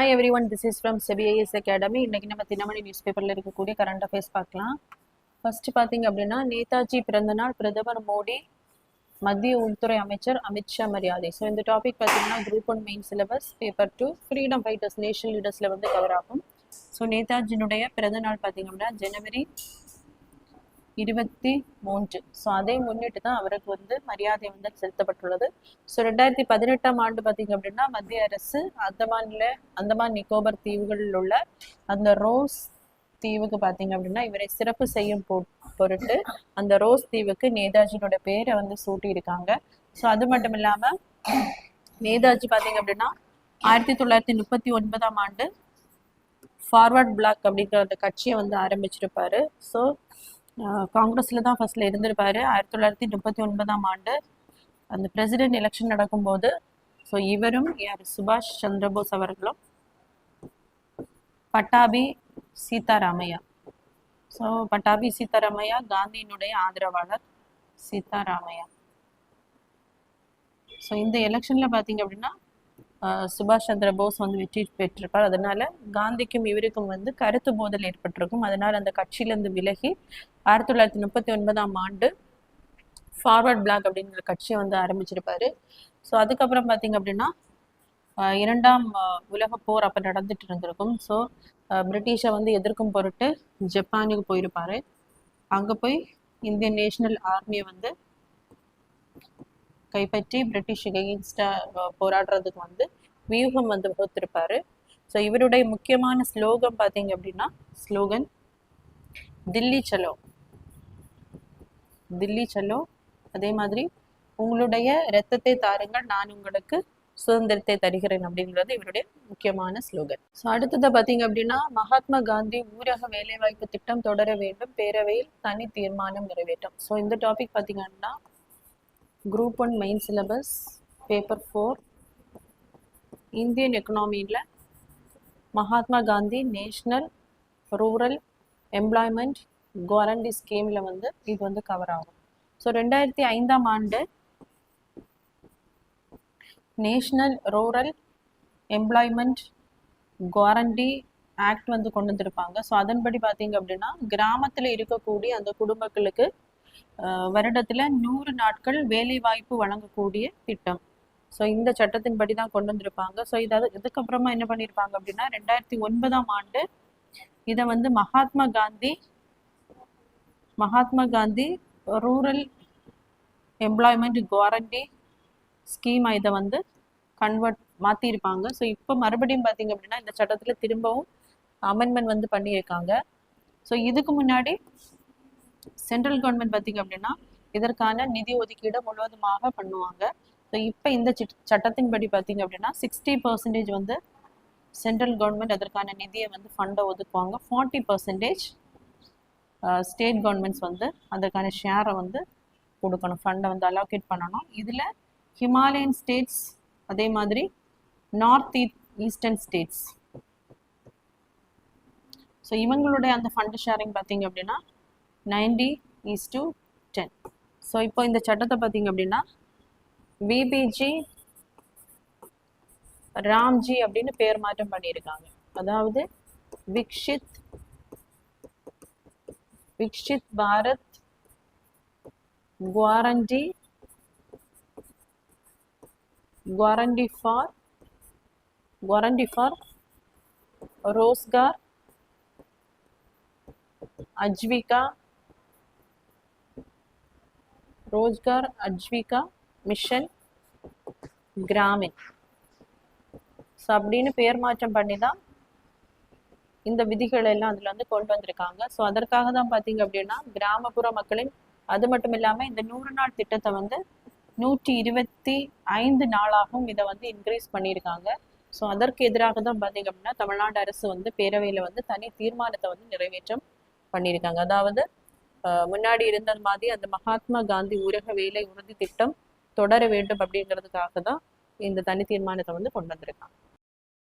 Hi everyone, this is from CBIS Academy. இன்னைக்கு நம்ம Dinamani news பேப்பர்ல இருக்கக்கூடிய கரண்ட் அஃபேர்ஸ் பார்க்கலாம். ஃபர்ஸ்ட் பாத்தீங்க அப்படின்னா நேதாஜி பிறந்தநாள், பிரதமர் மோடி, மத்திய உள்துறை அமைச்சர் அமித்ஷா மரியாதை. ஸோ இந்த டாபிக் பார்த்தீங்கன்னா group 1 main syllabus paper 2 freedom fighters national லீடர்ஸ்ல வந்து கவர் ஆகும். ஸோ நேதாஜினுடைய பிறந்தநாள் பார்த்தீங்க அப்படின்னா ஜனவரி 23. ஸோ அதை முன்னிட்டு தான் அவருக்கு வந்து மரியாதை வந்து செலுத்தப்பட்டுள்ளது. ஸோ 2018ஆம் ஆண்டு பார்த்தீங்க அப்படின்னா மத்திய அரசு அந்தமான் நிக்கோபர் தீவுகளில் உள்ள அந்த ரோஸ் தீவுக்கு பார்த்தீங்க அப்படின்னா இவரை சிறப்பு செய்யும் பொருட்டு அந்த ரோஸ் தீவுக்கு நேதாஜியோட பேரை வந்து சூட்டி இருக்காங்க. ஸோ அது மட்டும் இல்லாம நேதாஜி பார்த்தீங்க அப்படின்னா 1939ஆம் ஆண்டு ஃபார்வர்ட் பிளாக் அப்படிங்கிற அந்த கட்சியை வந்து ஆரம்பிச்சிருப்பாரு. ஸோ காங்கிரஸ்ல தான் ஃபர்ஸ்ட்ல இருந்திருப்பாரு. 1939ஆம் ஆண்டு அந்த பிரசிடென்ட் எலெக்ஷன் நடக்கும்போது ஸோ இவரும் சுபாஷ் சந்திரபோஸ் அவர்களும் பட்டாபி சீதாராமையா. ஸோ பட்டாபி சீதாராமையா காந்தியினுடைய ஆதரவாளர் சீதாராமையா. ஸோ இந்த எலெக்ஷன்ல பார்த்தீங்க அப்படின்னா சுபாஷ் சந்திர போஸ் வந்து வெற்றி பெற்றிருப்பார். அதனால காந்திக்கும் இவருக்கும் வந்து கருத்து மோதல் ஏற்பட்டிருக்கும். அதனால அந்த கட்சியிலிருந்து விலகி 1939ஆம் ஆண்டு ஃபார்வர்ட் பிளாக் அப்படிங்கிற கட்சியை வந்து ஆரம்பிச்சிருப்பாரு. ஸோ அதுக்கப்புறம் பார்த்தீங்க அப்படின்னா 2ஆம் உலக போர் அப்போ நடந்துட்டு இருந்திருக்கும். ஸோ பிரிட்டிஷை வந்து எதிர்க்கும் பொருட்டு ஜப்பானுக்கு போயிருப்பாரு. அங்கே போய் இந்தியன் நேஷனல் ஆர்மியை வந்து கைப்பற்றி பிரிட்டிஷுக்கு எகெயின்ஸ்டா போராடுறதுக்கு வந்து வியூகம் வந்து வகுத்திருப்பாரு. ஸோ இவருடைய முக்கியமான ஸ்லோகம் பார்த்தீங்க அப்படின்னா ஸ்லோகன் தில்லி சலோ, தில்லி சலோ. அதே மாதிரி உங்களுடைய இரத்தத்தை தாருங்கள், நான் உங்களுக்கு சுதந்திரத்தை தருகிறேன் அப்படிங்கிறது இவருடைய முக்கியமான ஸ்லோகன். ஸோ அடுத்ததை பார்த்தீங்க அப்படின்னா மகாத்மா காந்தி ஊரக வேலைவாய்ப்பு திட்டம் தொடர வேண்டும், பேரவையில் தனி தீர்மானம் நிறைவேற்றும். ஸோ இந்த டாபிக் பார்த்தீங்கன்னா group 1 main syllabus paper 4 Indian எக்கனாமியில் Mahatma Gandhi national rural employment guarantee ஸ்கீமில் வந்து இது வந்து கவர் ஆகும். ஸோ 2005ஆம் ஆண்டு national rural employment guarantee act வந்து கொண்டு வந்திருப்பாங்க. ஸோ அதன்படி பார்த்தீங்க அப்படின்னா கிராமத்தில் இருக்கக்கூடிய அந்த குடும்பங்களுக்கு வருடத்துல 100 நாட்கள் வேலை வாய்ப்பு வழங்கக்கூடிய திட்டம். ஸோ இந்த சட்டத்தின்படி தான் கொண்டு வந்திருப்பாங்க. ஸோ இதுக்கப்புறமா என்ன பண்ணியிருப்பாங்க அப்படின்னா 2009ஆம் ஆண்டு இதை வந்து Mahatma Gandhi rural employment guarantee scheme இதை வந்து மாற்றிருப்பாங்க. ஸோ இப்போ மறுபடியும் பார்த்தீங்க அப்படின்னா இந்த சட்டத்தில் திரும்பவும் அமெண்ட்மெண்ட் வந்து பண்ணியிருக்காங்க. ஸோ இதுக்கு முன்னாடி சென்ட்ரல் கவர்மெண்ட் பார்த்தீங்க அப்படின்னா இதற்கான நிதி ஒதுக்கீடு முழுவதுமாக பண்ணுவாங்க. ஸோ இப்போ இந்த சட்டத்தின்படி பார்த்தீங்க அப்படின்னா 60% வந்து சென்ட்ரல் கவர்மெண்ட் அதற்கான நிதியை வந்து ஃபண்டை ஒதுக்குவாங்க. 40% ஸ்டேட் கவர்மெண்ட்ஸ் வந்து அதற்கான ஷேரை வந்து கொடுக்கணும், ஃபண்டை வந்து அலோகேட் பண்ணணும். இதில் ஹிமாலயன் ஸ்டேட்ஸ் அதே மாதிரி நார்த் ஈஸ்டர்ன் ஸ்டேட்ஸ் ஸோ இவங்களுடைய அந்த ஃபண்ட் ஷேரிங் பார்த்தீங்க அப்படின்னா 90:10. ஸோ இப்போ இந்த சட்டத்தை பார்த்தீங்க அப்படின்னா விபிஜி ராம்ஜி அப்படின்னு பேர் மாற்றம் பண்ணியிருக்காங்க. அதாவது Viksit Bharat guarantee for Rozgar Ajeevika mission Gramin. So அப்படின்னு பேர் மாற்றம் பண்ணி தான் இந்த விதிகள் எல்லாம் அதில் வந்து கொண்டு வந்திருக்காங்க. ஸோ அதற்காக தான் பார்த்தீங்க அப்படின்னா கிராமப்புற மக்களின் அது மட்டும் இல்லாமல் இந்த 100 நாள் திட்டத்தை வந்து 125 நாளாகவும் இதை வந்து இன்க்ரீஸ் பண்ணியிருக்காங்க. ஸோ அதற்கு எதிராக தான் பார்த்தீங்க அப்படின்னா தமிழ்நாடு அரசு வந்து பேரவையில் வந்து தனி தீர்மானத்தை வந்து நிறைவேற்றம் பண்ணியிருக்காங்க. அதாவது முன்னாடி இருந்தது மாதிரி அந்த மகாத்மா காந்தி ஊரக வேலை உறுதி திட்டம் தொடர வேண்டும் அப்படிங்கிறதுக்காக தான் இந்த தனி தீர்மானத்தை வந்து கொண்டு வந்திருக்காங்க.